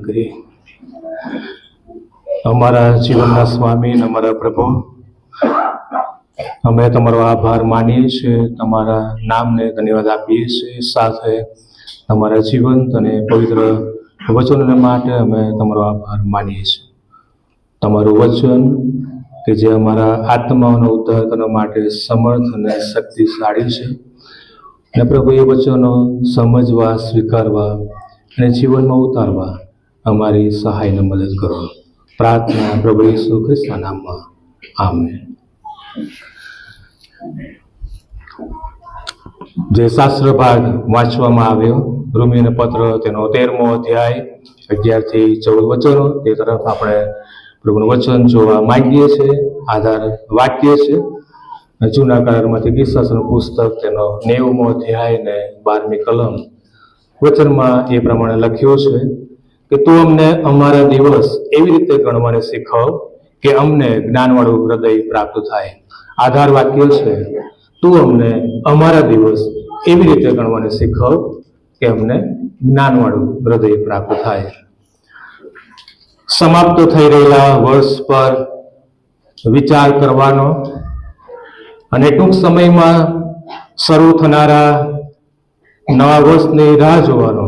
કરી અમારા જીવનના સ્વામી અને અમારા પ્રભુ, અમે તમારો આભાર માનીએ છીએ, તમારા નામને ધન્યવાદ આપીએ છીએ, સાથે તમારા જીવંત અને પવિત્ર વચનોને માટે અમે તમારો આભાર માનીએ છીએ. તમારું વચન કે જે અમારા આત્માઓનો ઉદ્ધાર કરવા માટે સમર્થ અને શક્તિશાળી છે, અને પ્રભુ એ વચનો સમજવા, સ્વીકારવા અને જીવનમાં ઉતારવા અમારી સહાયને મદદ કરો. પ્રાર્થના પ્રભુ ઈસુ ખ્રિસ્તના નામમાં. આમેન. જે શાસ્ત્ર ભાગ વાંચવામાં આવ્યો, રોમીયોનો પત્ર તેનો 13મો અધ્યાય 11 થી 14 વચનો, તે તરફ આપણે પ્રભુનું વચન જોવા માંગીએ છીએ. આધાર વાક્ય છે જૂના કરારમાંથી ગીતશાસ્ત્રનું પુસ્તક, તેનો 90મો અધ્યાય ને 12મી કલમ. વચનમાં એ પ્રમાણે લખ્યું છે કે તું અમને અમારા દિવસ એવી રીતે ગણવાને શીખવ કે અમને જ્ઞાનવાળું હૃદય પ્રાપ્ત થાય. આધાર વાક્ય છે, તું અમને અમારા દિવસ એવી રીતે ગણવાને શીખવ કે અમને જ્ઞાનવાળું હૃદય પ્રાપ્ત થાય. સમાપ્ત થઈ રહેલા વર્ષ પર વિચાર કરવાનો અને ટૂંક સમયમાં શરૂ થનારા નવા વર્ષની રાહ જોવાનો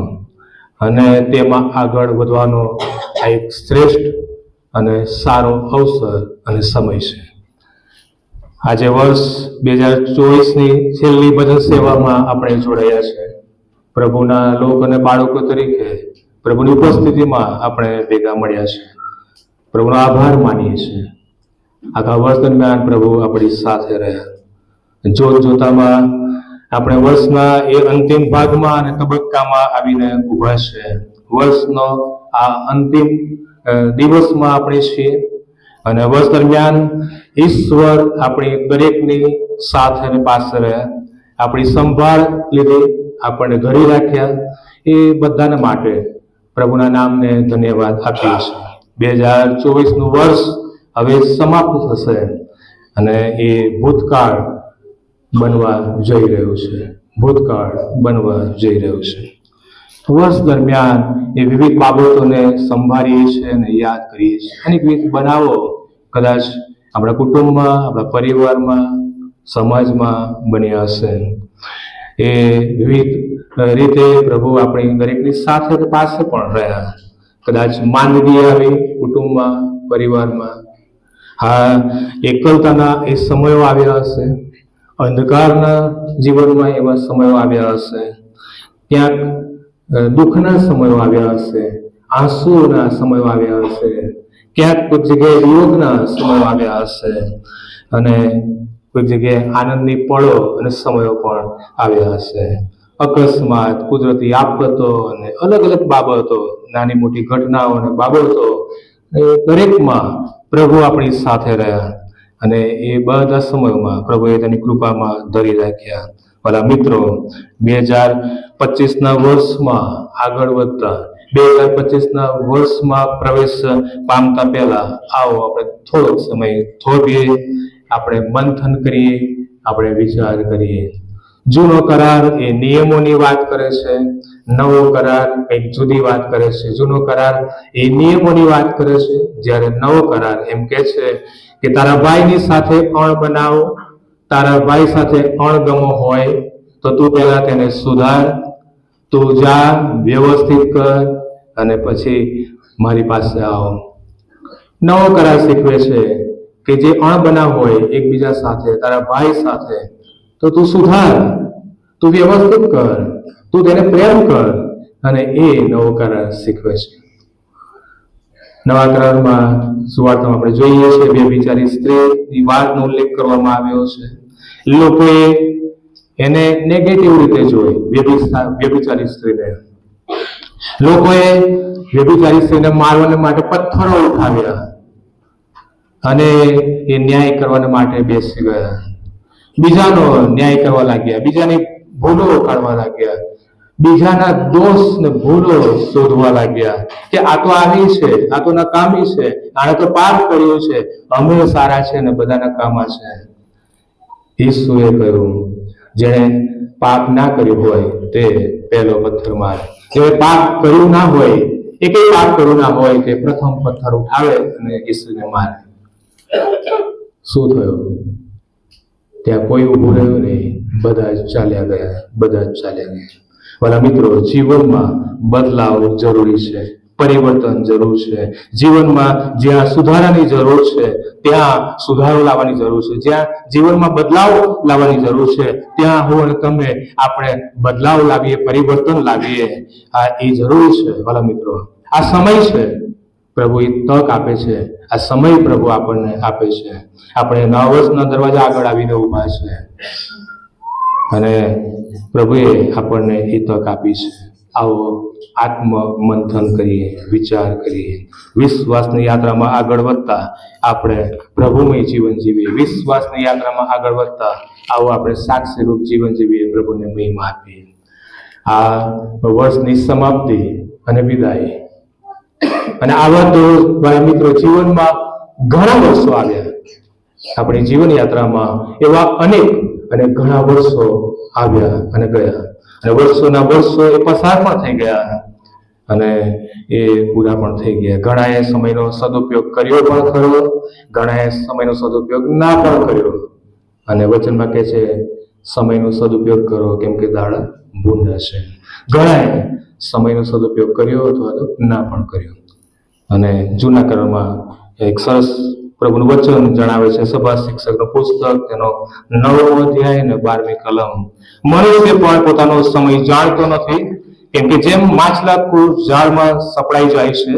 અને તેમાં આગળ વધવાનો આ એક શ્રેષ્ઠ અને સારો અવસર અને સમય છે. આજે વર્ષ 2024ની છેલ્લી ભજન સેવામાં આપણે જોડાયા છે. પ્રભુના લોક અને બાળકો તરીકે પ્રભુની ઉપસ્થિતિમાં આપણે ભેગા મળ્યા છે. પ્રભુનો આભાર માનીએ છીએ. આખા વર્ષ દરમિયાન પ્રભુ આપણી સાથે રહ્યા. જોતામાં આપણે વર્ષના એ અંતિમ ભાગમાં અને તબક્કામાં આવીને ઊભા છે. વર્ષનો આ અંતિમ દિવસમાં આપણે છીએ અને વર્ષ દરમિયાન ઈશ્વર આપણી દરેકની સાથે અને પાસે રહ્યા, આપણી સંભાળ લીધી, આપણને ઘડી રાખ્યા. એ બધાના માટે પ્રભુના નામને ધન્યવાદ આપીએ છીએ. 2024નું વર્ષ હવે સમાપ્ત થશે અને એ ભૂતકાળ બનવા જઈ રહ્યું છે. ભૂતકાળ બનવા જઈ રહ્યું છે. વર્ષ દરમિયાન એ વિવિધ બાબતોને સંભાળીએ છીએ અને યાદ કરીએ છીએ. અનેક વિવિધ બનાવો કદાચ આપણા કુટુંબમાં, આપણા પરિવારમાં, સમાજમાં બન્યા હશે. એ વિવિધ રીતે પ્રભુ આપણી દરેકની સાથે પાસે પણ રહ્યા. કદાચ માંદગી આવી કુટુંબમાં, પરિવારમાં. હા, એકલતાના એ સમયો આવ્યા હશે. અંધકારના જીવનમાં એવા સમયો આવ્યા હશે. ક્યાંક દુઃખના સમયો આવ્યા હશે, આંસુના સમયો આવ્યા હશે, ક્યાંક કોઈક જગ્યાએ વિરોધના સમયો આવ્યા હશે અને કોઈક જગ્યાએ આનંદની પળો અને સમયો પણ આવ્યા હશે. અકસ્માત, કુદરતી આફતો અને અલગ અલગ બાબતો, નાની મોટી ઘટનાઓ અને બાબતો, દરેકમાં પ્રભુ આપણી સાથે રહ્યા અને એ બધા સમયોમાં પ્રભુએ તેની કૃપામાં ધરી રાખ્યા. વાલા મિત્રો, 2025ના વર્ષમાં આગળ વધતા, 2025ના વર્ષમાં પ્રવેશ પામતા પહેલા આવો આપણે થોડોક સમય થોભીએ, આપણે મંથન કરીએ, આપણે વિચાર કરીએ. જૂનો કરાર એ નિયમોની વાત કરે છે, નવો કરાર કંઈક જુદી વાત કરે છે. જૂનો કરાર એ નિયમોની વાત કરે છે, જ્યારે નવો કરાર એમ કે છે કે તારા ભાઈની સાથે અણબનાવ, તારા ભાઈ સાથે અણગમો હોય તો તું પહેલા તેને સુધાર, તું જા, વ્યવસ્થિત કર અને પછી મારી પાસે આવો. નવો કરાર શીખવે છે કે જે અણબનાવ હોય એકબીજા સાથે, તારા ભાઈ સાથે, તો તું સુધાર, તું વ્યવસ્થિત કર, તું તેને પ્રેમ કર, અને એ નવો કરાર શીખવે છે. નવા કરારમાં સુવાર્તામાં આપણે જોઈએ છીએ વ્યભિચારી સ્ત્રીની વાતનો ઉલ્લેખ કરવામાં આવ્યો છે. લોકોએ એને નેગેટિવ રીતે જોઈ, વ્યભિચારી સ્ત્રીને. લોકોએ વ્યભિચારી સ્ત્રીને મારવાને માટે પથ્થરો ઉઠાવ્યા અને એ ન્યાય કરવાને માટે બેસી ગયા. બીજાનો ન્યાય કરવા લાગ્યા, બીજાની ભૂલો કાઢવા લાગ્યા, બીજાના દોષ ને ભૂલો શોધવા લાગ્યા કે આ તો આવી છે, આ તો નકામી છે, આણે તો પાપ કર્યું છે, અમે સારા છે ને બધા નકામા છે. ઈસુએ કહ્યું, જેણે પાપ ના કર્યું હોય તે પહેલો પથ્થર મારે. જેણે પાપ કર્યું ના હોય એક પાપ કરવું ના હોય કે પ્રથમ પથ્થર ઉઠાવે અને ઈસુને મારે. શું થયું? ત્યાં કોઈ ઊભું રહ્યું નહીં, બધા જ ચાલ્યા ગયા. વાલા મિત્રો, જીવનમાં બદલાવ જરૂરી છે, પરિવર્તન જરૂર છે. જીવનમાં જ્યાં સુધારાની જરૂર છે ત્યાં સુધારો લાવવાની જરૂર છે. જ્યાં જીવનમાં બદલાવ લાવવાની જરૂર છે ત્યાં હું અને તમે આપણે બદલાવ લાવીએ, પરિવર્તન લાવીએ. આ એ જરૂરી છે. વાલા મિત્રો, આ સમય છે, પ્રભુ એ તક આપે છે. આ સમય પ્રભુ આપણને આપે છે. આપણે નવા વર્ષના દરવાજા આગળ આવીને ઉભા છે અને પ્રભુએ આપણને એ તક આપી છે. આવો આત્મ મંથન કરીએ, વિચાર કરીએ, વિશ્વાસની યાત્રામાં આગળ વધતા આપણે પ્રભુમય જીવન જીવીએ. વિશ્વાસની યાત્રામાં આગળ વધતા આવો આપણે સાક્ષીરૂપ જીવન જીવીએ, પ્રભુને મહિમા આપીએ. આ વર્ષની સમાપ્તિ અને વિદાય અને આવા તો મારા મિત્રો જીવનમાં ઘણા વર્ષો આવ્યા. આપણી જીવન યાત્રામાં એવા અનેક અને ઘણા વર્ષો આવ્યા અને ગયા, અને વર્ષોના વર્ષો એ પસાર પણ થઈ ગયા અને એ પૂરા પણ થઈ ગયા. ઘણાએ સમયનો સદુપયોગ કર્યો પણ ખરો, ઘણાએ સમયનો સદુપયોગ ના પણ કર્યો. અને વચનમાં કહે છે સમયનો સદુપયોગ કરો કેમ કે દાડા ભૂંડા છે. ઘણાએ સમયનો સદુપયોગ કર્યો અથવા તો ના પણ કર્યો. અને જૂના કરમાં એક સરસ પ્રભુનું વચન જણાવે છે, સભા શિક્ષકનું પુસ્તક, તેનો 9મો અધ્યાય અને 12મી કલમ. મનુષ્ય પણ પોતાનો સમય જાણતો નથી, કેમ કે જેમ માછલા જાળમાં સપડાઈ જાય છે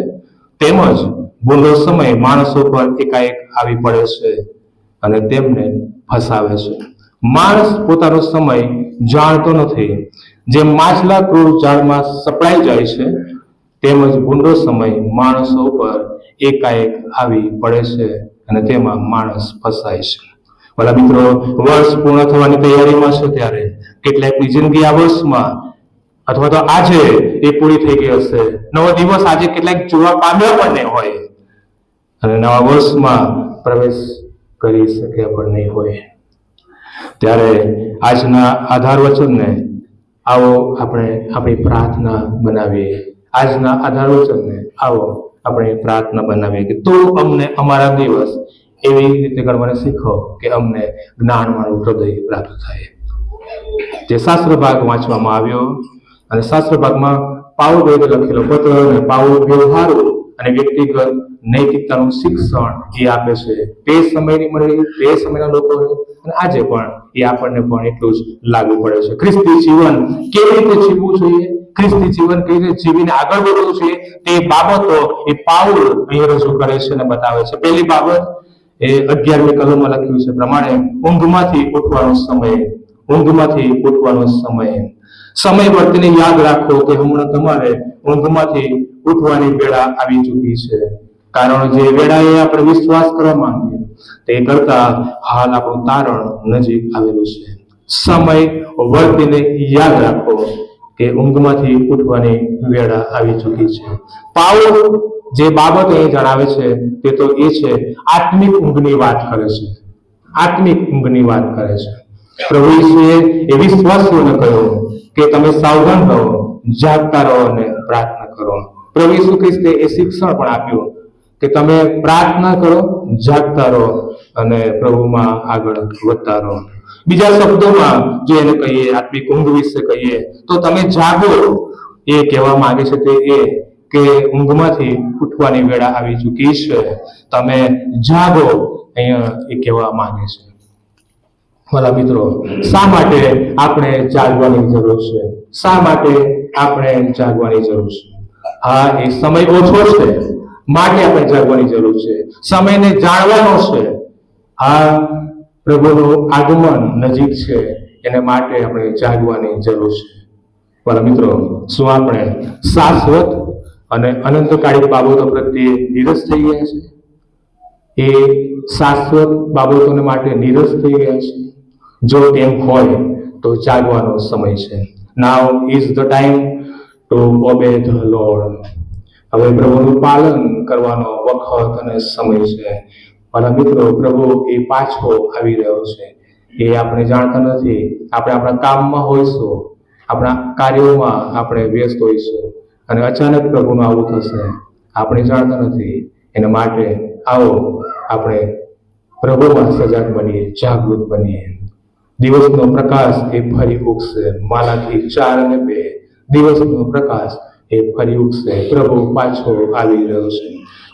તેમજ ભૂંડો સમય માણસો પર એકાએક આવી પડે છે અને તેમને ફસાવે છે. માણસ પોતાનો સમય જાણતો નથી. જેમ માછલા જાળમાં સપડાઈ જાય છે તેમજ ભૂંડો સમય માણસો ઉપર એકાએક આવી પડે છે અને તેમાં માણસ ફસાય છે. ભલા મિત્રો, વર્ષ પૂર્ણ થવાની તૈયારીમાં છે ત્યારે કેટલાકની જિંદગી આ વર્ષમાં અથવા તો આજે એ પૂરી થઈ ગઈ હશે. નવો દિવસ આજે કેટલાક જોવા પામ્યા પણ નહીં હોય અને નવા વર્ષમાં પ્રવેશ કરી શક્યા પણ નહીં હોય. ત્યારે આજના આધાર વચનને આવો આપણે આપણી પ્રાર્થના બનાવીએ. આજના આધાર વચનને આવો આપણે પ્રાર્થના બનાવીએ કે તું અમને અમારા દિવસ એવી રીતે ગણવાને શીખો કે અમને જ્ઞાનવાળું હૃદય પ્રાપ્ત થાય. જે શાસ્ત્ર ભાગ વાંચવામાં આવ્યો અને શાસ્ત્ર ભાગમાં પાઉલ લખેલો પત્ર અને પાઉલ વ્યવહારો અને વ્યક્તિગત નૈતિકતાનું શિક્ષણ એ આપે છે. તે સમયની મંડળી, તે સમયના લોકોને અને આજે પણ એ આપણને પણ એટલું જ લાગુ પડે છે. ખ્રિસ્તી જીવન કેવી રીતે જીવવું જોઈએ, ખ્રિસ્તી જીવન કેવી રીતે જીવીને આગળ વધવું જોઈએ, તે બાબતો એ પાઉલ અહીં રજૂ કરે છે અને બતાવે છે. પહેલી બાબત એ 11મી કલમમાં લખ્યું છે પ્રમાણે ઊંઘમાંથી ઉઠવાનો સમય વર્તીને યાદ રાખો કે હમણાં તમારે ઊંઘમાંથી ઉઠવાની વેળા આવી ચૂકી છે. કારણ જે વેળાએ આપણે વિશ્વાસ કરવા માંગીએ તે કરતા હાલ આપણું તારણ નજીક આવેલું છે. સમય વર્તીને યાદ રાખો કે ઊંઘમાંથી ઉઠવાની વેળા આવી ચૂકી છે. પાઉલ જે બાબત અહીં જણાવે છે તે તો એ છે આત્મિક ઊંઘની વાત કરે છે. પ્રભુ ઈસુએ એ વિશ્વાસીઓને કહ્યું કે તમે સાવધાન રહો, જાગતા રહો અને પ્રાર્થના કરો. પ્રભુ ઈસુ ખ્રિસ્તે એ શિક્ષણ પણ આપ્યું કે તમે પ્રાર્થના કરો, જાગતા રહો અને પ્રભુમાં આગળ વધતા રહો. બીજા શબ્દોમાં જો એને કહીએ, આત્મિક ઊંઘ વિશે કહીએ તો તમે જાગો. એ કહેવા માંગે છે તે એ કે ઊંઘમાંથી ઉઠવાની વેળા આવી ચૂકી છે, તમે જાગો, અહીંયા એ કહેવા માંગે છે. ભલા મિત્રો, શા માટે આપણે જાગવાની જરૂર છે? હા, એ સમય ઓછો છે માટે આપણે જાગવાની જરૂર છે. સમયને જાણવાનો છે. હા, પ્રભુનું આગમન નજીક છે, એને માટે આપણે જાગવાની જરૂર છે. ભલા મિત્રો, શું આપણે શાશ્વત અને અનંતકાળી બાબતો પ્રત્યે નીરસ થઈ ગયા છે? એ શાશ્વત બાબતોને માટે નીરસ થઈ ગયા છે? જો તેમ હોય તો જાગવાનો સમય છે. Now is the time to obey the Lord. હવે પ્રભુનું પાલન કરવાનો વખત અને સમય છે. મારા મિત્રો, પ્રભુ એ પાછો આવી રહ્યો છે એ આપણે જાણતા નથી. આપણે આપણા કામમાં હોઈશું, આપણા કાર્યોમાં આપણે વ્યસ્ત હોઈશું અને અચાનક પ્રભુનું આવું થશે, આપણે જાણતા નથી. એના માટે આવો આપણે પ્રભુમાં સજાગ બનીએ, જાગૃત બનીએ. દિવસનો પ્રકાશ એ ફરી ઉગશે. માલાખી 4:2 દિવસનો પ્રકાશ એ ફરી ઉગશે. પ્રભુ પાછો આવી રહ્યો છે.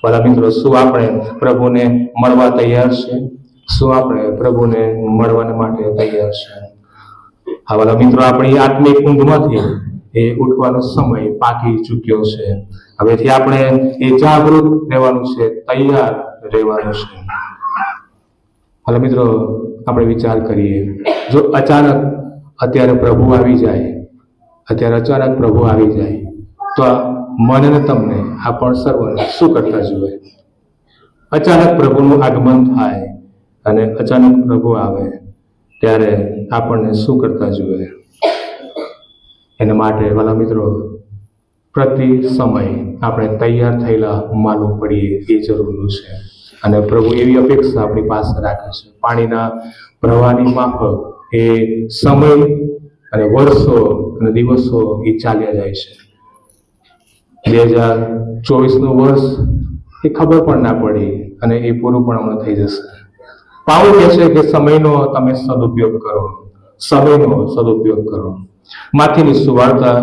વાલા મિત્રો, શું આપણે પ્રભુને મળવા તૈયાર છે? શું આપણે પ્રભુને મળવા માટે તૈયાર છે? હા વાલા મિત્રો, આપણી આત્મિક ઊંઘમાંથી એ ઉઠવાનો સમય પાકી ચૂક્યો છે. હવેથી આપણે એ જાગૃત રહેવાનું છે, તૈયાર રહેવાનું છે. હાલો મિત્રો, આપણે વિચાર કરીએ, જો અચાનક અત્યારે પ્રભુ આવી જાય, તો મને ને તમને, આપણ સર્વને શું કરતા જોઈએ? અચાનક પ્રભુનું આગમન થાય અને અચાનક પ્રભુ આવે ત્યારે આપણને શું કરતા જોઈએ? એના માટે વાલા મિત્રો, પ્રતિ સમય આપણે તૈયાર થયેલા માલુમ પડીએ એ જરૂરનું છે. અને પ્રભુ એવી અપેક્ષા આપણી પાસે રાખે છે. પાણીના પ્રવાહની માફક એ સમય અને વર્ષો અને દિવસો એ ચાલ્યા જાય છે. 2024નું વર્ષ એ ખબર પણ ના પડી અને એ પૂરું પણ હમણાં થઈ જશે. પાઉલ કહે છે કે સમયનો તમે સદુપયોગ કરો. માથીની સુવાર્તા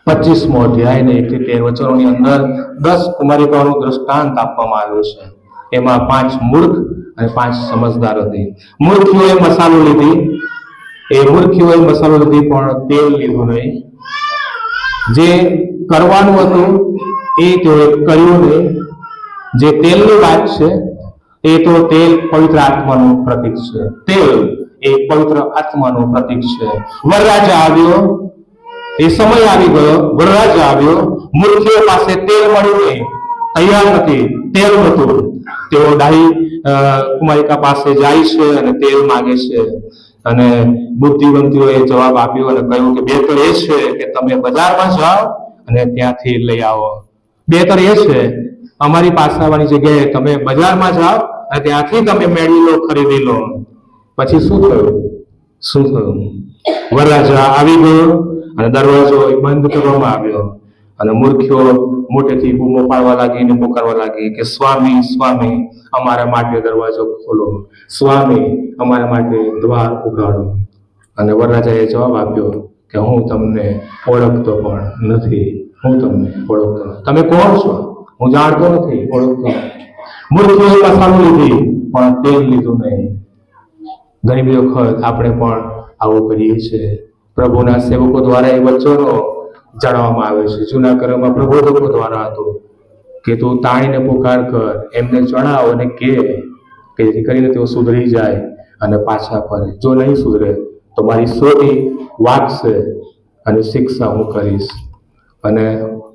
25મો અધ્યાય ને 1 થી 13 વચનોની અંદર 10 કુમારિકાઓનું દ્રષ્ટાંત આપવામાં આવ્યું છે. એમાં 5 મૂર્ખ અને 5 સમજદાર હતી. મૂર્ખીઓએ મસાલો લીધી પણ તેલ લીધું નહીં. જે કરવાનું હતું એ તેઓએ કર્યું નહીં. જે તેલની વાત છે એ તો તેલ પવિત્ર આત્માનું પ્રતીક છે. તેલ એ પવિત્ર આત્માનું પ્રતીક છે. વરરાજા આવ્યો, એ સમય આવી ગયો, વરરાજા આવ્યો, મૂર્ખીઓ પાસે તેલ મળ્યું નહીં, તૈયાર નથી, તેલ નહોતું. તેઓ ડાહી કુમારિકા પાસે જાય છે અને તેલ માંગે છે. અને બુદ્ધિવંતીઓએ જવાબ આપ્યો અને કહ્યું કે બહેતર એ છે કે તમે બજારમાં જાઓ અને ત્યાંથી લઈ આવો. બહેતર એ છે અમારી પાસે આવવાની જગ્યાએ તમે બજારમાં જાઓ અને ત્યાંથી તમે મેળવી લો, ખરીદી લો. પછી શું થયું? વરરાજા આવી ગયો અને દરવાજો બંધ કરવામાં આવ્યો અને મૂર્ખીઓ મોટેથી બૂમો પાડવા લાગી ને પુકારવા લાગી કે સ્વામી, સ્વામી, અમારા માટે દરવાજો ખોલો, સ્વામી, અમારા માટે દ્વાર ઉઘાડો. અને વરરાજાએ જવાબ આપ્યો કે હું તમને ઓળખતો પણ નથી. તમે કોણ છો? હું જાણતો નથી, ઓળખતો નથી. મૂર્ખીઓએ મસાલો લીધી પણ તેલ લીધું નહીં. ઘણી બધી વખત આપણે પણ આવું કરીએ છીએ. પ્રભુના સેવકો દ્વારા એ વચનો જાણવામાં આવે છે. જૂના કરમાં પ્રબોધકો દ્વારા હતું કે તું તાણીને પુકાર કર, એમને જણાવ અને કે જેથી કરીને તેઓ સુધરી જાય અને પાછા ફરે. જો નહીં સુધરે તો મારી સોટી વાગશે અને શિક્ષા હું કરીશ. અને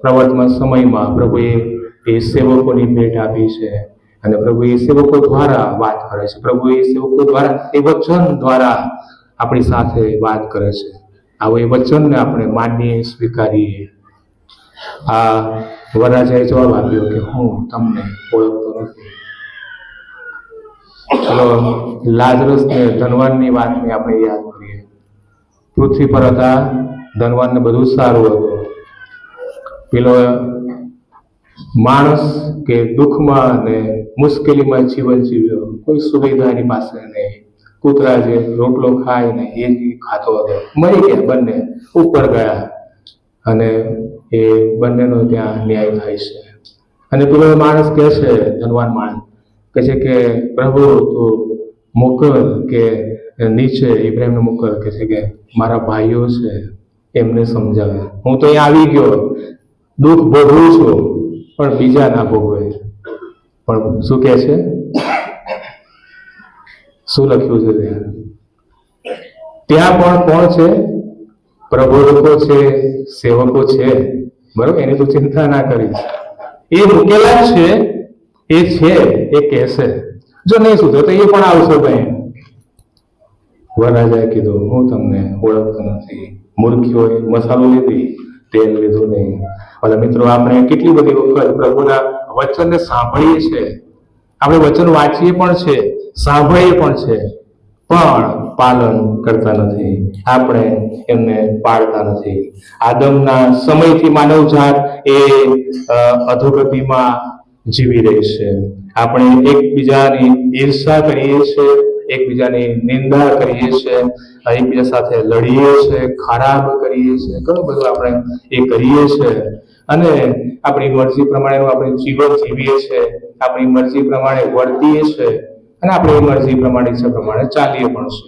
પ્રવર્તમાન સમયમાં પ્રભુએ એ સેવકોની ભેટ આપી છે અને પ્રભુ એ સેવકો દ્વારા વાત કરે છે. પ્રભુ એ સેવકો દ્વારા, એ વચન દ્વારા આપણી સાથે વાત કરે છે. આવું એ વચનને આપણે માનીએ, સ્વીકારીએ. આ વરરાજાએ જવાબ આપ્યો કે હું તમને ઓળખતો નથી. ચલો લાજરસ ને ધનવાનની વાતને આપણે યાદ કરીએ. પૃથ્વી પર હતા, ધનવાનને બધું સારું હતું. પેલો માણસ કે દુઃખમાં અને મુશ્કેલીમાં જીવન જીવ્યો, કોઈ સુવિધા એની પાસે નહીં. કૂતરા જે રોટલો ખાય ને એ ખાતો હતો. મરી ગયા બંને, ઉપર ગયા અને એ બંનેનો ત્યાં ન્યાય થાય છે. અને પેલો માણસ કહે છે, ધનવાન માણસ કહે છે કે પ્રભુ તું મોકલ કે નીચે ઇબ્રાહિમને મોકલ, કહે છે કે મારા ભાઈઓ છે એમને સમજાવે. હું તો અહીંયા આવી ગયો, દુઃખ ભોગવું છું પણ બીજા ના ભોગવે. પણ શું કહે છે? શું લખ્યું છે ત્યાં પણ કોણ છે? પ્રબોધકો છે, સેવકો છે, બરોબર? એની તો ચિંતા ના કરી. એ મૂકેલા છે, એ કહેશે. જો નહીં સુધરે તો એ પણ આવશે. ભાઈ વરરાજાએ કીધું હું તમને ઓળખતો નથી. મૂર્ખીઓએ મસાલો લીધી, તેલ લીધું નહીં. ભલા મિત્રો, આપણે કેટલી બધી વખત પ્રભુના વચનને સાંભળીએ છીએ, આપણે વચન વાંચીએ પણ છે, સાંભળીએ પણ છે, પણ પાલન કરતા નથી, આપણે એમને પાળતા નથી. આદમના સમયથી માનવજાત એ અધોગતિમાં જીવી રહી છે. આપણે એકબીજાની ઈર્ષા કરીએ છીએ, એકબીજાની નિંદા કરીએ છીએ, એકબીજા સાથે લડીએ છીએ, ખરાબ કરીએ છીએ, ઘણું બધું આપણે એ કરીએ છીએ અને આપણી મરજી પ્રમાણેનું આપણે જીવન જીવીએ છીએ, આપણી મરજી પ્રમાણે વર્તીએ છીએ અને આપણી મરજી પ્રમાણે ઈચ્છા પ્રમાણે ચાલીએ પણ છે.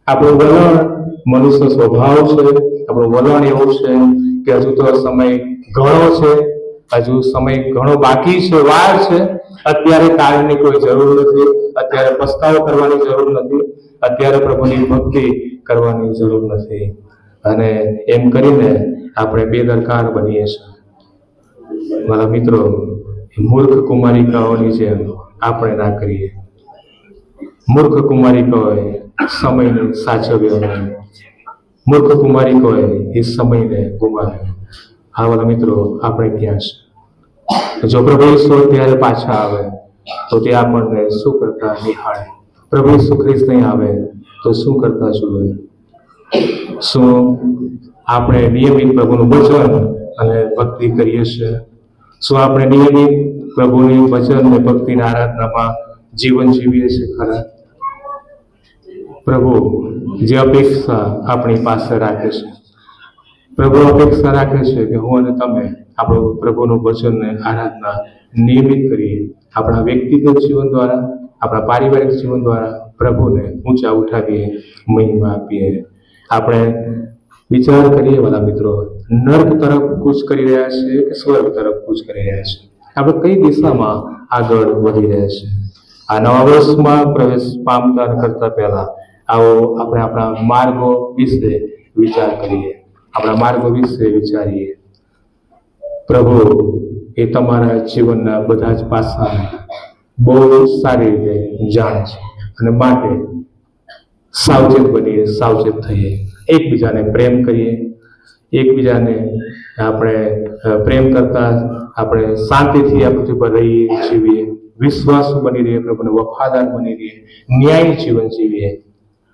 આપણું વલણ મનુષ્ય સ્વભાવ છે. આપણું વલણ એવું છે કે હજુ તો સમય ઘણો છે, હજુ સમય ઘણો બાકી છે, વાર છે, અત્યારે કાળની કોઈ જરૂર નથી, અત્યારે પસ્તાવો કરવાની જરૂર નથી, અત્યારે પ્રભુની ભક્તિ કરવાની જરૂર નથી. અને એમ કરીને આપણે બેદરકાર બનીએ છીએ. મારા મિત્રો, મૂર્ખ કુમારિકાઓની જેમ આપણે ના કરીએ. મૂર્ખ કુમારિકાઓએ સમયને સાચવ્યો નહીં, મૂર્ખ કુમારિકોએ એ સમયને ગુમાવ્યો. હા વાલા મિત્રો, આપણે ક્યાં છે? જો પ્રભુ ઈસુ ત્યારે પાછા આવે તો તે આપણને શું કરતા નિહાળે? પ્રભુ ઈસુ ખ્રિસ્ત નહીં આવે તો શું કરતા જુએ? શું આપણે નિયમિત પ્રભુનું વચન અને ભક્તિ કરીએ છીએ? શું આપણે નિયમિત પ્રભુની વચન અને ભક્તિના આરાધનામાં જીવન જીવીએ છીએ ખરા? પ્રભુ જે અપેક્ષા આપણી પાસે રાખે છે, પ્રભુ અપેક્ષા રાખે છે કે હું અને તમે આપણું પ્રભુનું વચન અને આરાધના નિયમિત કરીએ. આપણા વ્યક્તિગત જીવન દ્વારા, આપણા પારિવારિક જીવન દ્વારા પ્રભુને ઊંચા ઉઠાવીએ, મહિમા આપીએ. આપણે વિચાર કરીએ વાલા મિત્રો, નર્ક તરફ કૂચ કરી રહ્યા છીએ કે સ્વર્ગ તરફ કૂચ કરી રહ્યા છીએ? આપણે કઈ દિશામાં આગળ વધી રહ્યા છીએ? આ નવા વર્ષમાં પ્રવેશ પામતા કરતા પહેલા આવો આપણે આપણા માર્ગો વિશે વિચાર કરીએ, આપણા માર્ગો વિશે વિચારીએ. પ્રભુ એ તમારા જીવનના બધા જ પાસાને બહુ સારી રીતે જાણે છે અને માટે સાવચેત બનીએ, સાવચેત થઈએ, એકબીજાને પ્રેમ કરીએ, એકબીજાને આપણે પ્રેમ કરતા આપણે શાંતિથી આ પૃથ્વી પર રહીએ, જીવીએ, વિશ્વાસુ બની રહીએ, પ્રભુને વફાદાર બની રહીએ, ન્યાયી જીવન જીવીએ.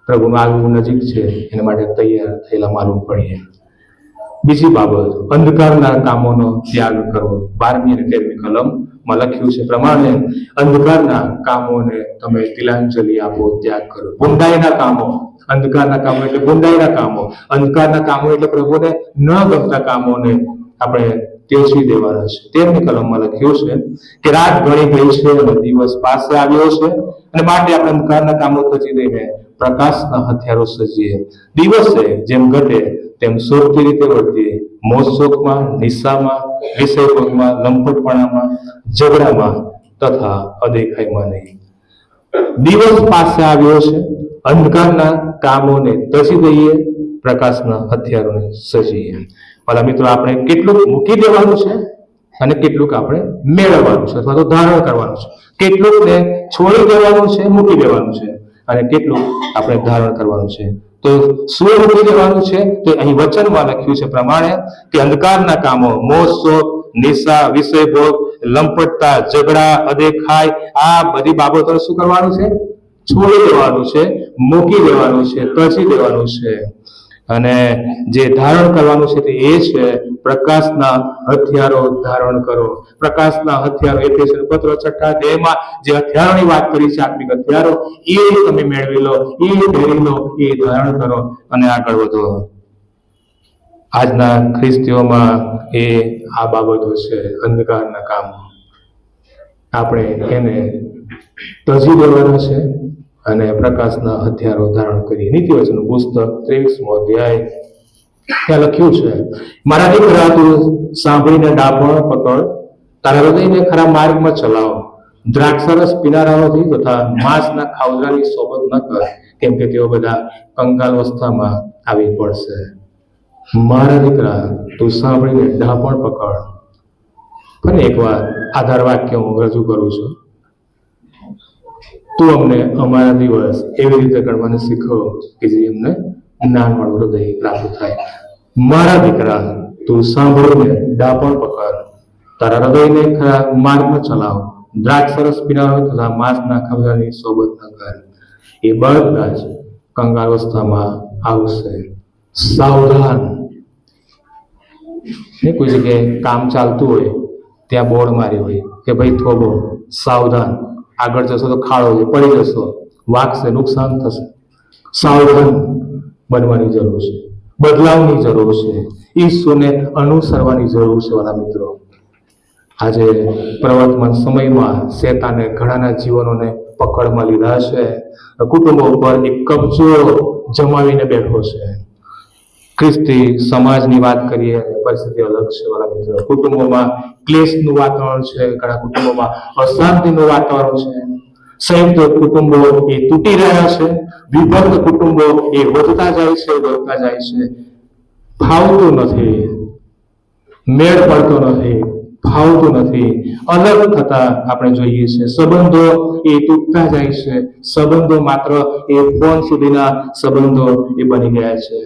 પ્રભુનું આગવું નજીક છે, એના માટે તૈયાર થયેલા માલુમ પડીએ. બીજી બાબત, અંધકારના કામોનો ત્યાગ કરવો. 12મી અને 13મી કલમમાં લખ્યું છે પ્રમાણે અંધકારના કામોને તમે તિલાંજલિ આપો, ત્યાગ કરો. બુંદાઈના કામો, અંધકારના કામો એટલે બુંદાઈના કામો, અંધકારના કામો એટલે પ્રભુને ન ગમતા કામોને આપણે ત્યજી દેવાના છે. 13મી કલમમાં લખ્યું છે કે રાત ઘણી ગઈ છે અને દિવસ પાસે આવ્યો છે, અને માટે આપણે અંધકારના કામો ત્યજી દઈને પ્રકાશના હથિયારો સજીએ. દિવસે જેમ ઘટે તેમ સોરતી રીતે વર્તીએ, મોજ શોખમાં, નિશામાં, વિષયભોગમાં, લંપટપણામાં, ઝઘડામાં તથા અદેખાઈમાં નહીં. દિવસ પાસે આવ્યો છે, અંધકારના કામોને ત્યજી દઈએ, પ્રકાશના હથિયારોને સજીએ. ભલા મિત્રો, આપણે કેટલુંક મૂકી દેવાનું છે અને કેટલુંક આપણે મેળવવાનું છે અથવા તો ધારણ કરવાનું છે. કેટલુંકને છોડી દેવાનું છે, મૂકી દેવાનું છે, અને કેટલું આપણે ધારણ કરવાનું છે. તો શું મૂકી દેવાનું છે? તો અહીં વચનમાં લખ્યું છે પ્રમાણે કે અંધકારના કામો, મોજ શોખ, નિશા, વિષયભોગ, લંપટતા, ઝઘડા, અદેખાઈ, આ બધી બાબતોને શું કરવાનું છે? છોડી દેવાનું છે, મૂકી દેવાનું છે, ત્યજી દેવાનું છે. અને જે ધારણ કરવાનું છે તે એ છે પ્રકાશના હથિયારો ધારણ કરો. પ્રકાશના હથિયારો, એફેસર પત્ર 6 અધ્યાયમાં જે હથિયારોની વાત કરી છે, આત્મિક હથિયારો, એ તમે મેળવી લો, એ પહેરી લો, એ ધારણ કરો અને આગળ વધો. આજના ખ્રિસ્તીઓમાં એ આ બાબતો છે, અંધકારના કામો. આપણે એને ત્યજી દેવાના છે અને પ્રકાશના હથિયારો ધારણ કરીએ. નીતિવચનનું પુસ્તક 23મો અધ્યાય, ત્યાં લખ્યું છે, મારા દીકરા, તું સાંભળીને ડાપણ પકડ, તારા હૃદયને ખરા માર્ગમાં ચલાવ. દ્રાક્ષરસ પીનારાઓથી તથા માંસના ખાવજરાની સોબત ન કર, કેમ કે તેઓ બધા કંગાલ અવસ્થામાં આવી પડશે. મારા દીકરા, તું સાંભળીને ડાપણ પકડ. ફરી એકવાર આધાર વાક્ય હું રજૂ કરું છું. તું અમને અમારા દિવસ એવી રીતે ગણવાનું શીખો કે જે અમને જ્ઞાનવાળું હૃદય પ્રાપ્ત થાય. મારા દીકરા, તું સાંભળીને ડાપણ પકડ, તારા હૃદયને ખરા માર્ગમાં ચલાવ. દ્રાક્ષરસ પીનારો તથા માંસના ખવડાની સોબત ન કર. એ બધા જ કંગાળાવસ્થામાં આવશે. સાવધાન. કોઈ જગ્યાએ કામ ચાલતું હોય ત્યાં બોર્ડ માર્યું હોય કે ભાઈ થોભો, સાવધાન, આગળ જશો તો ખાડો છે, પડી જશો, વાગશે, નુકસાન થશે. સાવધાન બનવાની જરૂર છે, બદલાવની જરૂર છે, ઈશ્વરને અનુસરવાની જરૂર છે. વાલા મિત્રો, આજે પ્રવર્તમાન સમયમાં શેતાને ઘણાના જીવનોને પકડમાં લીધા છે. કુટુંબો પર એક કબજો જમાવીને બેઠો છે. ખ્રિસ્તી સમાજની વાત કરીએ, પરિસ્થિતિ અલગ છે. વાલા મિત્રો, કુટુંબોમાં ક્લેશનું વાતાવરણ છે, ઘણા કુટુંબોમાં અશાંતિનું વાતાવરણ છે. સંયુક્ત કુટુંબો એ તૂટી રહ્યા છે, વિભક્ત કુટુંબો એ વધતા જાય છે. ફાવતું નથી, મેળ પડતો નથી, ફાવતું નથી, અલગ થતા આપણે જોઈએ છે. સંબંધો એ તૂટતા જાય છે. સંબંધો માત્ર એ ફોન સુધીના સંબંધો એ બની ગયા છે.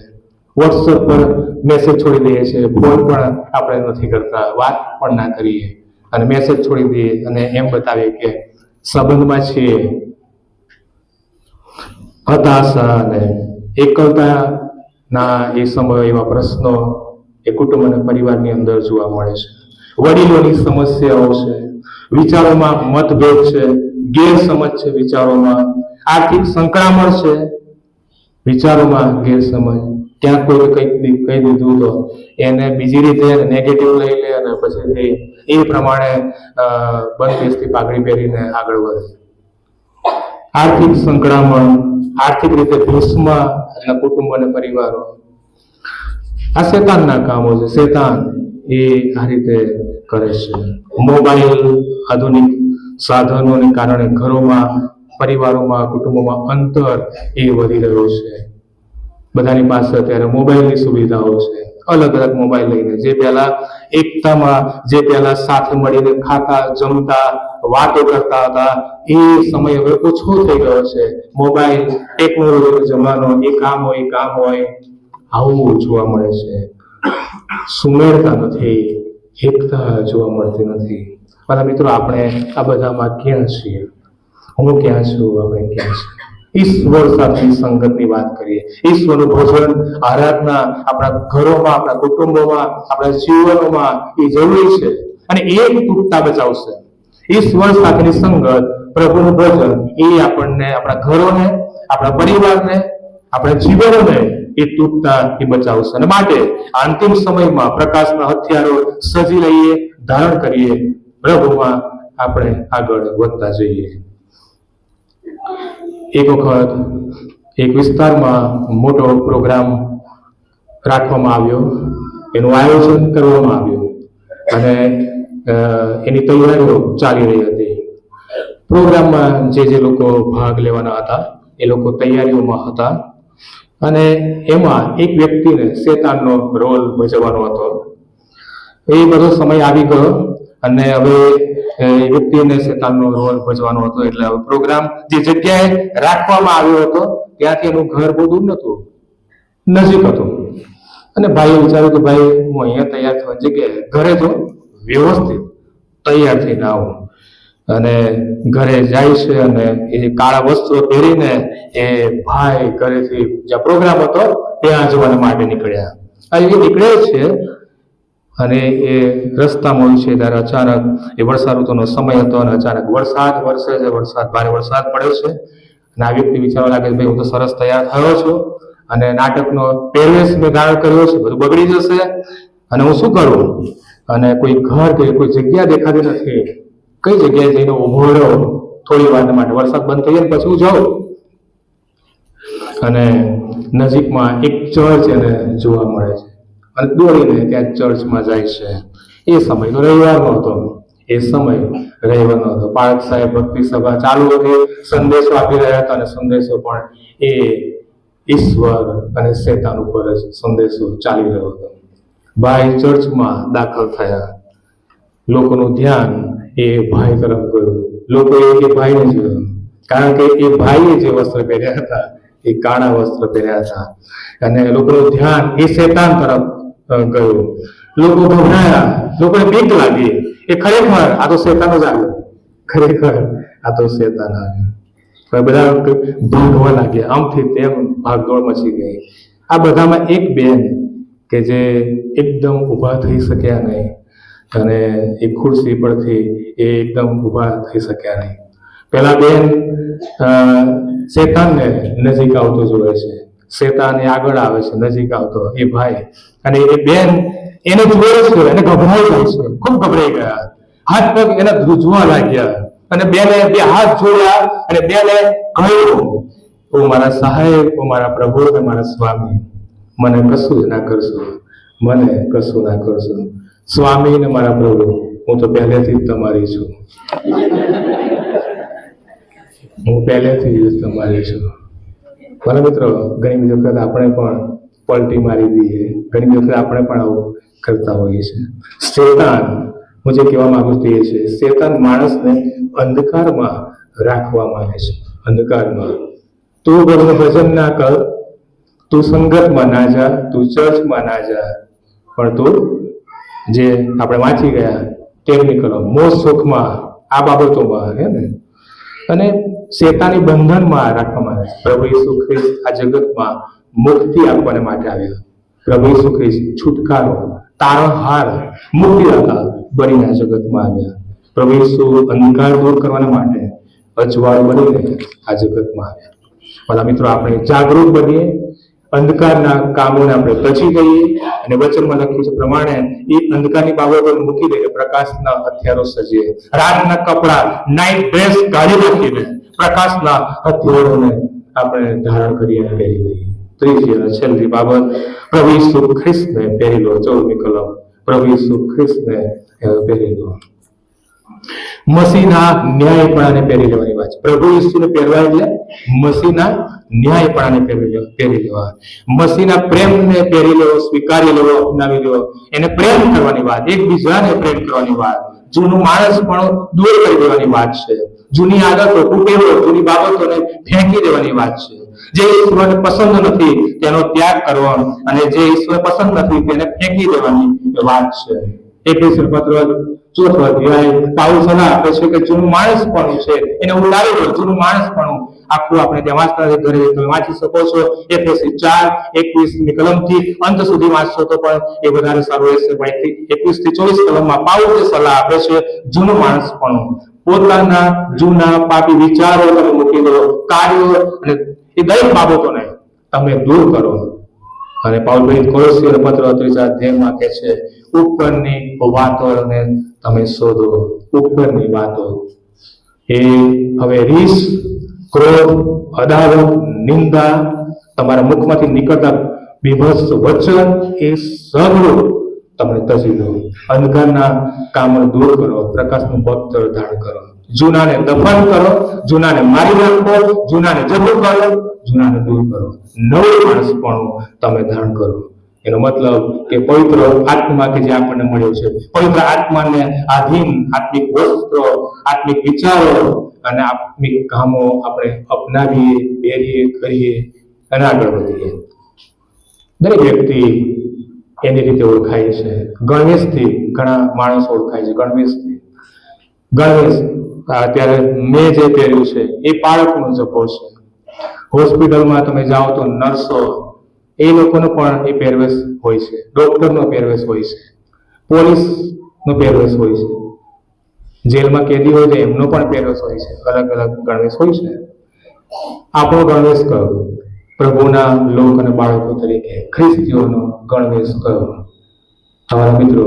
વોટ્સએપ પર મેસેજ છોડી દઈએ છીએ, ફોન પણ આપણે નથી કરતા, વાત પણ ના કરીએ, અને મેસેજ છોડી દઈએ અને એમ બતાવીએ કે સંબંધમાં છીએ. હતાશા અને એકલતાના એ સમય એવા પ્રશ્નો એ કુટુંબ અને પરિવારની અંદર જોવા મળે છે. વડીલોની સમસ્યાઓ છે, વિચારોમાં મતભેદ છે, ગેરસમજ છે, વિચારોમાં આર્થિક સંકળામણ છે, વિચારોમાં ગેરસમજ. ક્યાંક કોઈ કંઈક કહી દીધું તો એને બીજી રીતે નેગેટિવ લઈ લે અને પછી એ પ્રમાણે બંધબેસતી પાઘડી પહેરીને આગળ વધે. આર્થિક સંકળામણ, આર્થિક રીતે ભીષ્મ કુટુંબ અને પરિવારો. આ શેતાનના કામો છે. શેતાન એ આ રીતે કરે છે. મોબાઈલ, આધુનિક સાધનોને કારણે ઘરોમાં, પરિવારોમાં, કુટુંબોમાં અંતર એ વધી રહ્યો છે. બધાની પાસે અત્યારે મોબાઈલની સુવિધાઓ છે. અલગ અલગ મોબાઈલ લઈને જે પહેલા એકતામાં, જે પહેલા સાથે મળીને ખાતા, જમતા, વાતો કરતા હતા, એ સમય હવે ઓછો થઈ ગયો છે. મોબાઈલ, ટેકનોલોજીનો જમાનો, એ કામ હોય, આવું જોવા મળે છે. સુમેળતા નથી, એકતા જોવા મળતી નથી. મારા મિત્રો, આપણે આ બધામાં ક્યાં છીએ? હું ક્યાં છું? આપણે ક્યાં છીએ? ઈશ્વર સાથેની સંગતની વાત કરીએ. ઈશ્વરનું ભજન, આરાધના આપણા ઘરોમાં, આપણા કુટુંબોમાં, આપણા જીવનોમાં એ જરૂરી છે, અને એ તૂટતા બચાવશે. ઈશ્વર સાથેની સંગત, પ્રભુનું ભજન એ આપણને, આપણા ઘરોને, આપણા પરિવારને, આપણા જીવનોને એ તૂટતા એ બચાવશે. અને માટે અંતિમ સમયમાં પ્રકાશના હથિયારો સજી લઈએ, ધારણ કરીએ, પ્રભુમાં આપણે આગળ વધતા જઈએ. એક વખત એક વિસ્તારમાં મોટો પ્રોગ્રામ રાખવામાં આવ્યો, એનું આયોજન કરવામાં આવ્યું, અને એની તૈયારીઓ ચાલી રહી હતી. પ્રોગ્રામમાં જે લોકો ભાગ લેવાના હતા એ લોકો તૈયારીઓમાં હતા, અને એમાં એક વ્યક્તિને શેતાનનો રોલ ભજવવાનો હતો. એ બધો સમય આવી ગયો અને હવે એ વ્યક્તિને શેતાનનો રોલ ભજવાનો હતો. એટલે હવે પ્રોગ્રામ જે જગ્યાએ રાખવામાં આવ્યો હતો ત્યાંથી એનું ઘર બહુ દૂર નતું, નજીક હતું. અને ભાઈએ વિચાર્યું કે ભાઈ, હું અહીંયા તૈયાર થવાની જગ્યાએ ઘરે જો વ્યવસ્થિત તૈયાર થઈને આવું. અને ઘરે જાય છે અને એ કાળા વસ્ત્રો પહેરીને એ ભાઈ ઘરેથી જ્યાં પ્રોગ્રામ હતો ત્યાં જવા માટે નીકળ્યા. એ નીકળે છે અને એ રસ્તામાં હોય છે ત્યારે અચાનક એ વર્ષા ઋતુનો સમય હતો અને અચાનક વરસાદ વરસે છે. ભારે વરસાદ પડે છે અને આ વ્યક્તિ વિચારવા લાગે, ભાઈ હું તો સરસ તૈયાર થયો છું અને નાટકનો પહેરવેશ મેં ધારણ કર્યો છે, બધું બગડી જશે અને હું શું કરું? અને કોઈ ઘર કે કોઈ જગ્યા દેખાતી નથી. કઈ જગ્યાએ જઈને ઉભો રહ્યો થોડી વાર માટે, વરસાદ બંધ થઈ જાય પછી હું જાઉં. અને નજીકમાં એક ચર્ચ એને જોવા મળે છે અને દોડીને ત્યાં ચર્ચમાં જાય છે. એ સમય તો રવિવારનો હતો. પાળક સાહેબ ભક્તિ સભા ચાલુ હતી, સંદેશો આપી રહ્યા હતા, અને સંદેશો પણ એ ઈશ્વર અને શેતાન ઉપર જ સંદેશો ચાલી રહ્યો હતો. ભાઈ ચર્ચમાં દાખલ થયા. લોકોનું ધ્યાન એ ભાઈ તરફ ગયું. લોકોએ એ ભાઈને જોયો, કારણ કે એ ભાઈએ જે વસ્ત્ર પહેર્યા હતા એ કાળા વસ્ત્ર પહેર્યા હતા, અને લોકોનું ધ્યાન એ શેતાન તરફ ગયું. લોકો ગભરાયા, લોકોને બીક લાગી. એ ખરેખર આ તો શેતાન જ આવ્યો, ખરેખર આ તો શેતાન આવ્યો. બધા ભાગવા લાગ્યા, આમથી તેમ ભાગદોડ મચી ગઈ. આ બધામાં એક બેન કે જે એકદમ ઊભા થઈ શક્યા નહીં અને એ ખુરશી પરથી એ એકદમ ઊભા થઈ શક્યા નહીં. પેલા બેન શેતાનને નજીક આવતો જોવે છે, શેતાન એ આગળ આવે છે નજીક આવતો, એ ભાઈ, અને એ બેન એને જોવે છે, એને ગભરાઈ જાય છે, ખૂબ ગભરાઈ ગયા, હાથ પગ એને ધ્રુજવા લાગ્યા, અને બેને બે હાથ જોડ્યા અને બેને કહ્યું, ઓ મારા સહાયક, ઓ મારા પ્રભુ અને મારા સ્વામી, મને કશું જ ના કરશો, મને કશું ના કરશો. સ્વામી ને મારા પ્રભુ, હું તો પહેલેથી જ તમારી છું, હું પહેલેથી જ તમારી છું. ભલા મિત્રો, ઘણી વખત આપણે પણ પલટી મારી દઈએ, ઘણી વખત આપણે પણ આવું કરતા હોઈએ છીએ. શેતાન, હું જે કહેવા માંગુ છું એ છે, શેતાન માણસને અંધકારમાં રાખવા માંગે છે, અંધકારમાં. તું ઘરનું ભજન ના કર, તું સંગતમાં ના જા, તું ચર્ચમાં ના જા, પણ તું જે આપણે વાંચી ગયા તેમ નીકળો, મોજ શોખમાં, આ બાબતોમાં, હે ને. અને શેતાની બંધનમાં રાખવામાં આવે છે. પ્રભુ ઈસુ ખ્રિસ્ત આ જગતમાં મુક્તિ આપવાને માટે આવ્યા. પ્રભુ ઈસુ ખ્રિસ્ત છુટકારો, તારણહાર, મુક્તિદાતા બનીને આ જગતમાં આવ્યા. પ્રભુ ઈસુ અંધકાર દૂર કરવાના માટે અજવાળ બનીને આ જગતમાં આવ્યા. ભલા મિત્રો, આપણે જાગૃત બનીએ, અંધકારના કામોને આપણે બચી ગઈએ, અને વચનમાં લખ્યું છે પ્રમાણે એ અંધકારની બાબતોને મૂકી દઈએ, પ્રકાશના હથિયારો સજીએ, રાતના કપડા, નાઇટ ડ્રેસ કાઢી નાખીને પ્રકાશના હથિયારોને આપણે ધારણ કરીને પહેરી લઈએ. ત્રીજી અને છેલ્લી બાબત, પ્રભુ ઈસુ ખ્રિસ્તને પહેરી લો. 14મી કલમ, પ્રભુ ઈસુ ખ્રિસ્તને પહેરી લો. મસીહના ન્યાયપણાને પહેરી લેવાની વાત છે. પ્રભુ ઈસુને પહેરવા એટલે મસીહના ન્યાયપણાને પહેરી લેવા, મસીહના પ્રેમને પહેરી લેવો, સ્વીકારી લેવો, અપનાવી લેવો, એને પ્રેમ કરવાની વાત, એકબીજાને પ્રેમ કરવાની વાત, જૂનું માણસ પણ દૂર કરી દેવાની વાત છે, જૂની આદતો, કુટેવો, જૂની બાબતોને ફેંકી દેવાની વાત છે. જે ઈશ્વરને પસંદ નથી તેનો ત્યાગ કરવો, અને જે ઈશ્વર પસંદ નથી તેને ફેંકી દેવાની વાત છે. એફએસી પત્ર 4 અધ્યાય પાઉલ સલાહ આપે છે કે જૂનું માણસ પણ છે એને ઉતારી દો. જૂનું માણસ પણ આખું આપણે ત્યાં વાંચતા ઘરે તમે વાંચી શકો છો. એફએસી 4:21ની કલમથી અંત સુધી વાંચશો તો પણ એ વધારે સારું રહેશે. 21 થી 24 કલમમાં પાઉલ જે સલાહ આપે છે, જૂનું માણસ પણ પોતાના જૂના પાપી વિચારો તમે મૂકી દો, કાર્યો અને એ દરેક બાબતોને તમે દૂર કરો. અને પાઉલભાઈ કોલોસીઓને પત્ર 3 અધ્યાયમાં કહે છે, ઉપરની વાતોને તમે શોધો, ઉપરની વાતો. એ હવે રીસ, ક્રોધ, અદાવત, નિંદા, તમારા મુખમાંથી નીકળતા બીભત્સ વચન, એ સગળું તમે તજી દો. અંધકારના કામો દૂર કરો, પ્રકાશનું વસ્ત્ર ધારણ કરો. જૂનાને દફન કરો, જૂનાને મારી નાખો, જૂનાને જતું કરો, જૂનાને દૂર કરો. નવું માણસપણું તમે ધારણ કરો. એનો મતલબ કે પવિત્ર આત્મા કે જે આપણને મળ્યો છે, પવિત્ર આત્માને આધીન આત્મિક વસ્ત્રો, આત્મિક વિચારો અને આત્મિક કામો આપણે અપનાવીએ, પહેરીએ, કરીએ અને આગળ વધીએ. દરેક વ્યક્તિ એની રીતે ઓળખાય છે. ગણવેશથી ઘણા માણસો ઓળખાય છે. ગણવેશ અત્યારે મેં જે પહેર્યું છે એ બાળકનો જપો છે. હોસ્પિટલમાં તમે જાઓ તો નર્સો, એ લોકોનો પણ એ પહેરવેશ હોય છે. ડોક્ટરનો પહેરવેશ હોય છે. પોલીસનો પહેરવેશ હોય છે. જેલમાં કેદી હોય તો એમનો પણ પહેરવેશ હોય છે. અલગ અલગ ગણવેશ હોય છે. આપણો ગણવેશ કયો? પ્રભુના લોક અને બાળકો તરીકે ખ્રિસ્તીઓનો ગણવેશ કયો? અમારા મિત્રો,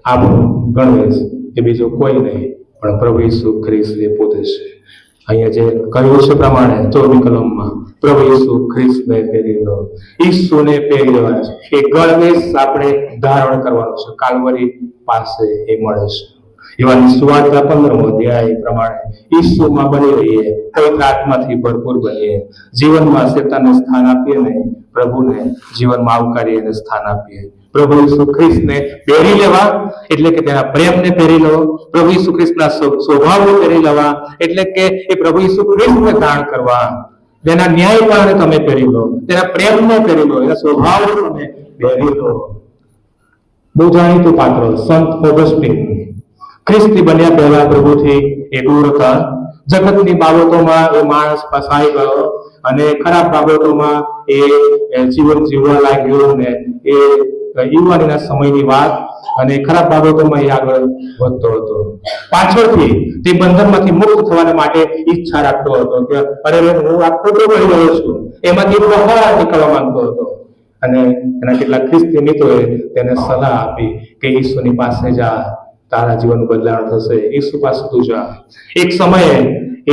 આપણો ગણવેશ એ બીજો કોઈ નહીં પણ પ્રભુ ઈસુ ખ્રિસ્ત એ પોતે છે. અહીંયા જે કહ્યું છે પ્રમાણે 14મી કલમમાં, પ્રભુ ઈસુ ખ્રિસ્તને પહેરી લો. ઈસુને પહેરી લેવાના છે. એ ગણવેશ આપણે ધારણ કરવાનો છે. કાલ્વરી પાસે એ મળે છે. યોહાનની સુવાર્તા 15મો અધ્યાય પ્રમાણે ઈસુમાં બની રહીએ, પવિત્ર આત્માથી ભરપૂર બનીએ, જીવનમાં શેતાનને સ્થાન આપીએ નહીં, પ્રભુને જીવનમાં આવકારીએ અને સ્થાન આપીએ. પ્રભુ ઈસુ ખ્રિસ્તને પહેરી લેવા એટલે કે તેના પ્રેમને પહેરી લો. પ્રભુ ઈસુ ખ્રિસ્તના સ્વભાવને પહેરી લેવા એટલે કે એ પ્રભુ ઈસુ ખ્રિસ્તને ધારણ કરવા. તેના ન્યાયપણને તમે પહેરી લો, તેના પ્રેમને પહેરી લો, એના સ્વભાવને તમે પહેરી લો. બહુ જાણીતું પાત્ર સંત ઓગસ્ટીન ખ્રિસ્તી બન્યા પહેલા પ્રભુથી એ દૂર હતા. જગતની બાબતોમાં એ માણસ ફસાઈ ગયો અને ખરાબ બાબતોમાં એ જીવન જીવવા લાગ્યો ને એ યુવાનીના સમયની વાત અને ખરાબ બાબતોમાં એ આગળ વધતો હતો. પાછળથી તે બંધનમાંથી મુક્ત થવા માટે ઈચ્છા રાખતો હતો કે અરે હું આ ખોટો કરી રહ્યો છું, એમાંથી બહાર નીકળવા માંગતો હતો. અને એના કેટલાક ખ્રિસ્તી મિત્રોએ તેને સલાહ આપી કે ઈસુની પાસે જા, તારા જીવનનું બદલાવ થશે, ઈસુ પાસે તું જા. એક સમયે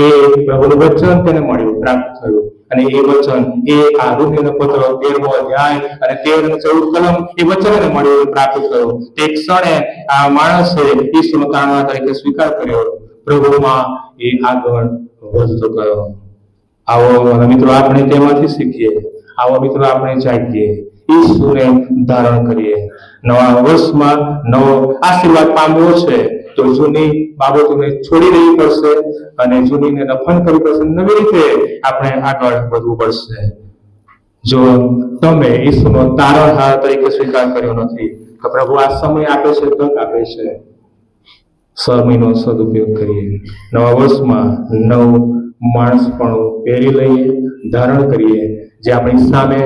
એ પ્રભુનું વચન તેને મળ્યું, પ્રાપ્ત થયું અને એ વચન એ આ રોમીયોનો પત્ર 13મો અધ્યાય અને 13 અને 14 કલમ એ વચન એને મળ્યું, પ્રાપ્ત થયું. તે ક્ષણે આ માણસે ઈસુનો તારણહાર તરીકે સ્વીકાર કર્યો. પ્રભુમાં એ આગળ વધતો ગયો. આવો મિત્રો આપણે તેમાંથી શીખીએ, આવો મિત્રો આપણે જાગીએ, ઈસુને ધારણ કરીએ. નવા વર્ષમાં નવો આશીર્વાદ પામવો છે તો જૂની બાબતોને છોડી દેવી પડશે અને જૂનીને દફન કરવી પડશે. નવી રીતે આપણે આગળ વધવું પડશે. જો તમે ઈસુનો તારણહાર તરીકે સ્વીકાર કર્યો નથી તો પ્રભુ આ સમય આપે છે, તક આપે છે, સમયનો સદુપયોગ કરીએ. નવા વર્ષમાં નવું માણસ પણ પહેરી લઈએ, ધારણ કરીએ, જે આપણી સામે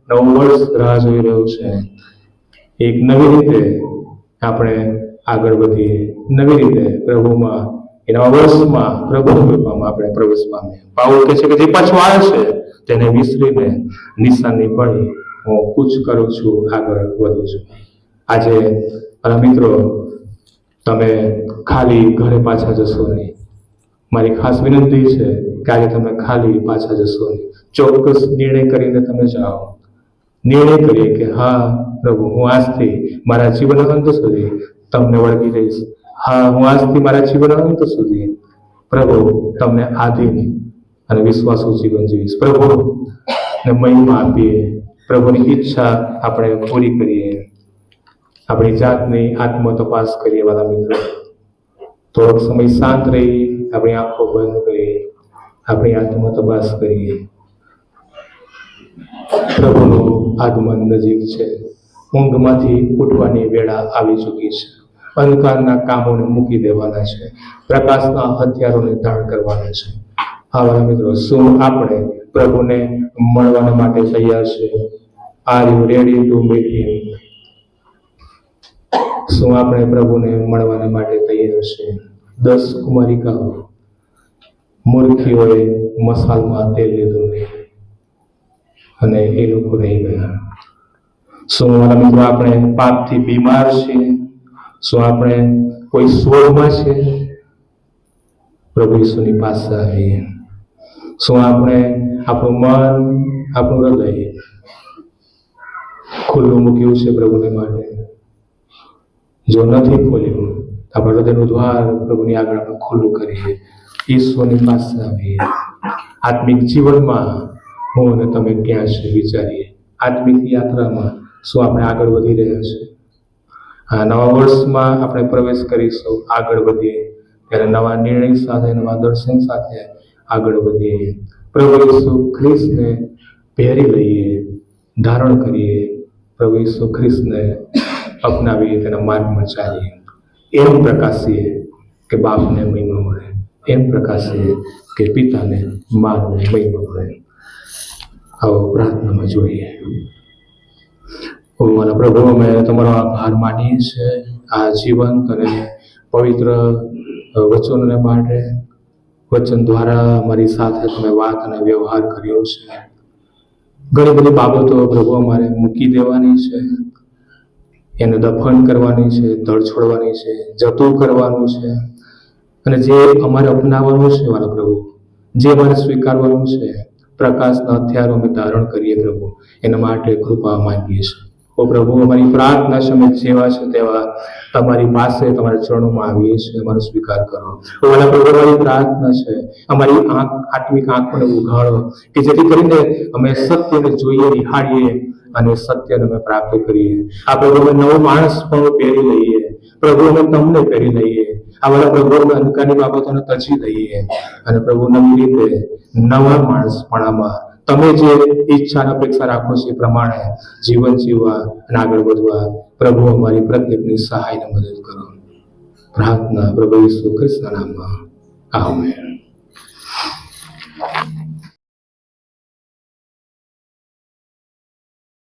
નવું વર્ષ રાહ જોઈ રહ્યું છે. એક નવી રીતે આપણે આગળ વધીએ, નવી રીતે પ્રભુમાં એ નવા વર્ષમાં પ્રભુની કૃપામાં આપણે પ્રવેશ પામીએ. પાઉલ કહે છે કે જે પાછું આવે છે તેને વિસરીને નિશાની પડી હું કૂચ કરું છું, આગળ વધું છું. આજે મિત્રો તમે ખાલી ઘરે પાછા જશો નહીં. મારી ખાસ વિનંતી છે કે આજે તમે ખાલી પાછા જશો નહીં. ચોક્કસ નિર્ણય કરીને તમે જાઓ. નિર્ણય કરીએ કે હા પ્રભુ, હું આજથી મારા જીવનના અંત સુધી તમને વળગી રહીશ. હા, હું આજથી મારા જીવનના અંત સુધી પ્રભુ તમને આધીન અને વિશ્વાસુ જીવન જીવીશ. પ્રભુને મહિમા આપીએ, પ્રભુની ઈચ્છા આપણે પૂરી કરીએ. આપણી જાતની આત્મ તપાસ કરીએ. વાલા મિત્રો, થોડોક સમય શાંત રહી, આપણી આંખો બંધ કરી આપણી આત્મ તપાસ કરીએ. પ્રભુનું આગમન નજીક છે. ઊંઘમાંથી ઉઠવાની વેળા આવી ચૂકી છે. અંધકારના કામોને મૂકી દેવાના છે, પ્રકાશના હથિયારોને ધારણ કરવાના છે. હા વાલા મિત્રો, શું આપણે પ્રભુને મળવા માટે તૈયાર છે? Are you ready to meet him? શું આપણે પ્રભુને મળવા માટે તૈયાર છે? 10 કુમારિકાઓ મૂર્ખીઓએ મસાલમાં તેલ લીધું નહીં અને એ લોકો રહી ગયા. શું મારા મિત્રો આપણે પાપથી બીમાર છીએ? શું આપણે કોઈ શોધમાં છીએ? પ્રભુ ઈસુની પાસે આવીએ. શું આપણે આપણું મન, આપણું હૃદય ખુલ્લું મૂક્યું છે પ્રભુને માટે? જો નથી ખોલ્યું, આપણા હૃદયનું દ્વાર પ્રભુની આગળ આપણે ખુલ્લું કરીએ, ઈશ્વરની પાસે આવીએ. આત્મિક જીવનમાં હું અને તમે ક્યાં છે વિચારીએ. આત્મિક યાત્રામાં શું આપણે આગળ વધી રહ્યા છે? આ નવા વર્ષમાં આપણે પ્રવેશ કરીશું, આગળ વધીએ ત્યારે નવા નિર્ણય સાથે, નવા દર્શન સાથે આગળ વધીએ. પ્રભુ ઈસુ ખ્રિસ્તને પહેરી લઈએ, ધારણ કરીએ. પ્રભુ ઈસુ ખ્રિસ્તને અપનાવીએ, તેના માર્ગમાં ચાલીએ. એમ પ્રકાશીએ કે બાપને મહિમા મળે, એમ પ્રકાશીએ કે પિતાને માનને મહિમા મળે. આવો પ્રાર્થનામાં જોઈએ. મારા પ્રભુ, અમે તમારો આભાર માનીએ છીએ આ જીવંત અને પવિત્ર વચનોને માટે. વચન દ્વારા અમારી સાથે તમે વાત અને વ્યવહાર કર્યો છે. ઘણી બધી બાબતો પ્રભુ અમારે મૂકી દેવાની છે, એને દફન કરવાની છે, તળ છોડવાની છે, જતું કરવાનું છે. અને જે અમારે અપનાવવાનું છે વાલા પ્રભુ, જે અમારે સ્વીકારવાનું છે, પ્રકાશના હથિયારો અમે ધારણ કરીએ પ્રભુ, એના માટે કૃપા માંગીએ છીએ. ઓ પ્રભુ, અમારી પ્રાર્થના છે, અમે જેવા છે તેવા તમારી પાસે, તમારા ચરણોમાં આવીએ છીએ. અમારો સ્વીકાર કરો. વાલા પ્રભુ, અમારી પ્રાર્થના છે, અમારી આત્મિક આંખોને ઉઘાડો કે જેથી કરીને અમે સત્યને જોઈએ, નિહાળીએ અને સત્યને અમે પ્રાપ્ત કરીએ. આ પ્રભુ, અમે નવો માણસ પણ પહેરી લઈએ. પ્રભુ, અમે તમને પહેરી લઈએ. આ વાલા પ્રભુ, અમે અંધકારની બાબતોને તજી દઈએ અને પ્રભુ નવી રીતે નવા માણસપણામાં તમે જે ઈચ્છા અને અપેક્ષા રાખો છો એ પ્રમાણે જીવન જીવવા અને આગળ વધવા પ્રભુ અમારી પ્રત્યેકની સહાયને મદદ કરો. પ્રાર્થના પ્રભુ ઈસુ ખ્રિસ્તના નામમાં. આમેન.